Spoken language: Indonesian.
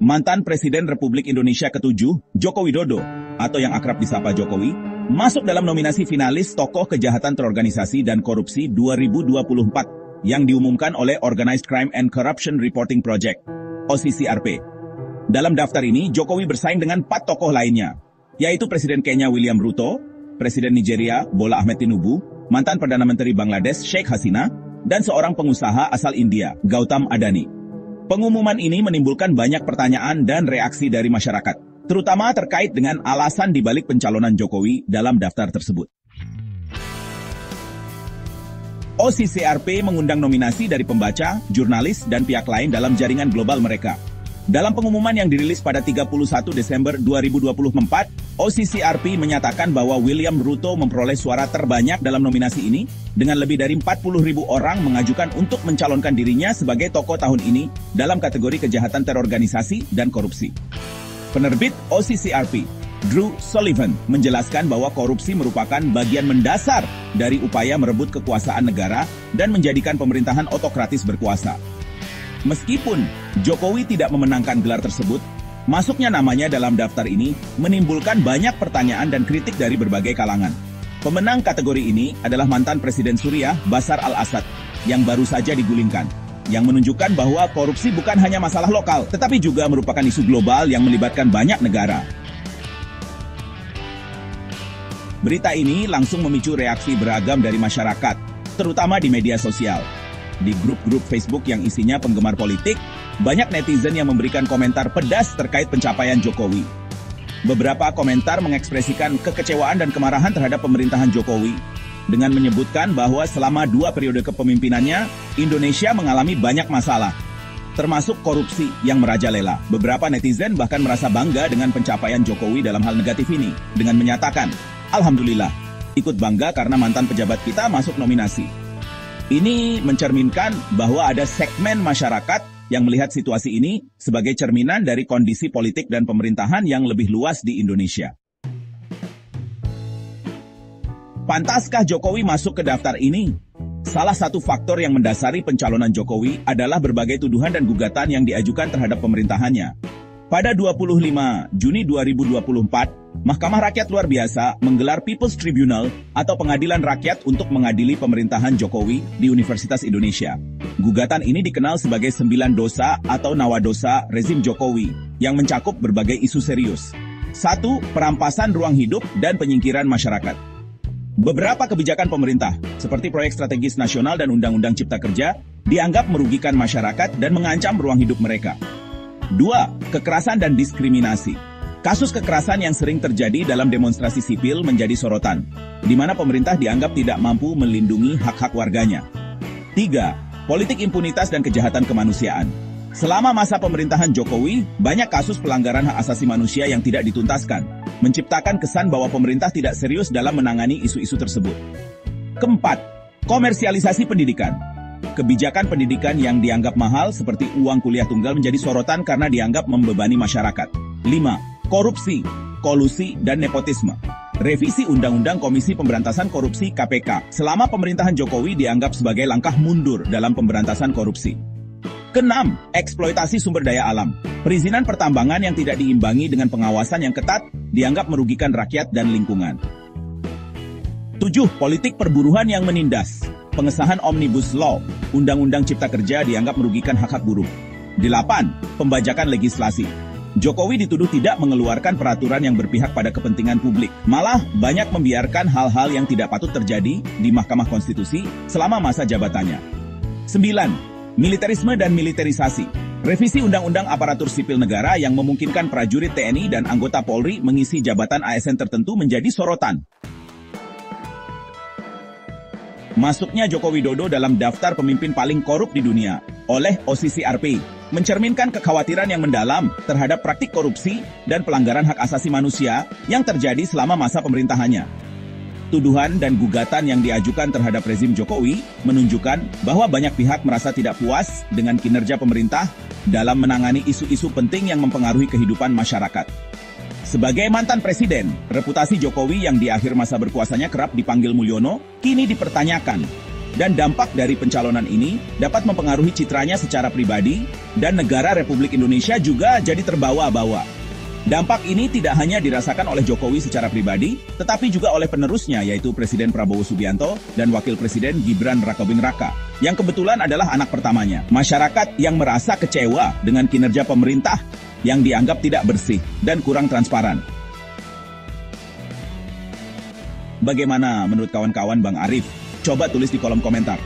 mantan Presiden Republik Indonesia ke-7, Joko Widodo, atau yang akrab disapa Jokowi, masuk dalam nominasi finalis Tokoh Kejahatan Terorganisasi dan Korupsi 2024 yang diumumkan oleh Organized Crime and Corruption Reporting Project, OCCRP. Dalam daftar ini, Jokowi bersaing dengan 4 tokoh lainnya, yaitu Presiden Kenya William Ruto, Presiden Nigeria Bola Ahmed Tinubu, mantan Perdana Menteri Bangladesh Sheikh Hasina, dan seorang pengusaha asal India, Gautam Adani. Pengumuman ini menimbulkan banyak pertanyaan dan reaksi dari masyarakat, terutama terkait dengan alasan dibalik pencalonan Jokowi dalam daftar tersebut. OCCRP mengundang nominasi dari pembaca, jurnalis, dan pihak lain dalam jaringan global mereka. Dalam pengumuman yang dirilis pada 31 Desember 2024, OCCRP menyatakan bahwa William Ruto memperoleh suara terbanyak dalam nominasi ini, dengan lebih dari 40.000 orang mengajukan untuk mencalonkan dirinya sebagai tokoh tahun ini dalam kategori kejahatan terorganisasi dan korupsi. Penerbit OCCRP, Drew Sullivan, menjelaskan bahwa korupsi merupakan bagian mendasar dari upaya merebut kekuasaan negara dan menjadikan pemerintahan otokratis berkuasa. Meskipun Jokowi tidak memenangkan gelar tersebut, masuknya namanya dalam daftar ini menimbulkan banyak pertanyaan dan kritik dari berbagai kalangan. Pemenang kategori ini adalah mantan Presiden Suriah Bashar al-Assad yang baru saja digulingkan, yang menunjukkan bahwa korupsi bukan hanya masalah lokal, tetapi juga merupakan isu global yang melibatkan banyak negara. Berita ini langsung memicu reaksi beragam dari masyarakat, terutama di media sosial. Di grup-grup Facebook yang isinya penggemar politik, banyak netizen yang memberikan komentar pedas terkait pencapaian Jokowi. Beberapa komentar mengekspresikan kekecewaan dan kemarahan terhadap pemerintahan Jokowi, dengan menyebutkan bahwa selama 2 periode kepemimpinannya, Indonesia mengalami banyak masalah, termasuk korupsi yang merajalela. Beberapa netizen bahkan merasa bangga dengan pencapaian Jokowi dalam hal negatif ini, dengan menyatakan, "Alhamdulillah, ikut bangga karena mantan pejabat kita masuk nominasi." Ini mencerminkan bahwa ada segmen masyarakat yang melihat situasi ini sebagai cerminan dari kondisi politik dan pemerintahan yang lebih luas di Indonesia. Pantaskah Jokowi masuk ke daftar ini? Salah satu faktor yang mendasari pencalonan Jokowi adalah berbagai tuduhan dan gugatan yang diajukan terhadap pemerintahannya. Pada 25 Juni 2024, Mahkamah Rakyat Luar Biasa menggelar People's Tribunal atau pengadilan rakyat untuk mengadili pemerintahan Jokowi di Universitas Indonesia. Gugatan ini dikenal sebagai 9 dosa atau nawadosa rezim Jokowi yang mencakup berbagai isu serius. 1. Perampasan ruang hidup dan penyingkiran masyarakat. Beberapa kebijakan pemerintah, seperti proyek strategis nasional dan Undang-Undang Cipta Kerja, dianggap merugikan masyarakat dan mengancam ruang hidup mereka. 2. Kekerasan dan diskriminasi. Kasus kekerasan yang sering terjadi dalam demonstrasi sipil menjadi sorotan, di mana pemerintah dianggap tidak mampu melindungi hak-hak warganya. 3. Politik impunitas dan kejahatan kemanusiaan. Selama masa pemerintahan Jokowi, banyak kasus pelanggaran hak asasi manusia yang tidak dituntaskan, menciptakan kesan bahwa pemerintah tidak serius dalam menangani isu-isu tersebut. 4. Komersialisasi pendidikan. Kebijakan pendidikan yang dianggap mahal seperti uang kuliah tunggal menjadi sorotan karena dianggap membebani masyarakat. 5. Korupsi, kolusi, dan nepotisme. Revisi Undang-Undang Komisi Pemberantasan Korupsi KPK selama pemerintahan Jokowi dianggap sebagai langkah mundur dalam pemberantasan korupsi. 6. Eksploitasi sumber daya alam. Perizinan pertambangan yang tidak diimbangi dengan pengawasan yang ketat dianggap merugikan rakyat dan lingkungan. 7. Politik perburuhan yang menindas. Pengesahan Omnibus Law, Undang-Undang Cipta Kerja dianggap merugikan hak-hak buruh. 8. Pembajakan legislasi. Jokowi dituduh tidak mengeluarkan peraturan yang berpihak pada kepentingan publik. Malah banyak membiarkan hal-hal yang tidak patut terjadi di Mahkamah Konstitusi selama masa jabatannya. 9. Militerisme dan militerisasi. Revisi Undang-Undang Aparatur Sipil Negara yang memungkinkan prajurit TNI dan anggota Polri mengisi jabatan ASN tertentu menjadi sorotan. Masuknya Joko Widodo dalam daftar pemimpin paling korup di dunia oleh OCCRP mencerminkan kekhawatiran yang mendalam terhadap praktik korupsi dan pelanggaran hak asasi manusia yang terjadi selama masa pemerintahannya. Tuduhan dan gugatan yang diajukan terhadap rezim Jokowi menunjukkan bahwa banyak pihak merasa tidak puas dengan kinerja pemerintah dalam menangani isu-isu penting yang mempengaruhi kehidupan masyarakat. Sebagai mantan presiden, reputasi Jokowi yang di akhir masa berkuasanya kerap dipanggil Mulyono, kini dipertanyakan. Dan dampak dari pencalonan ini dapat mempengaruhi citranya secara pribadi, dan negara Republik Indonesia juga jadi terbawa-bawa. Dampak ini tidak hanya dirasakan oleh Jokowi secara pribadi, tetapi juga oleh penerusnya yaitu Presiden Prabowo Subianto dan Wakil Presiden Gibran Rakabuming Raka, yang kebetulan adalah anak pertamanya. Masyarakat yang merasa kecewa dengan kinerja pemerintah yang dianggap tidak bersih dan kurang transparan. Bagaimana menurut kawan-kawan Bang Arif? Coba tulis di kolom komentar.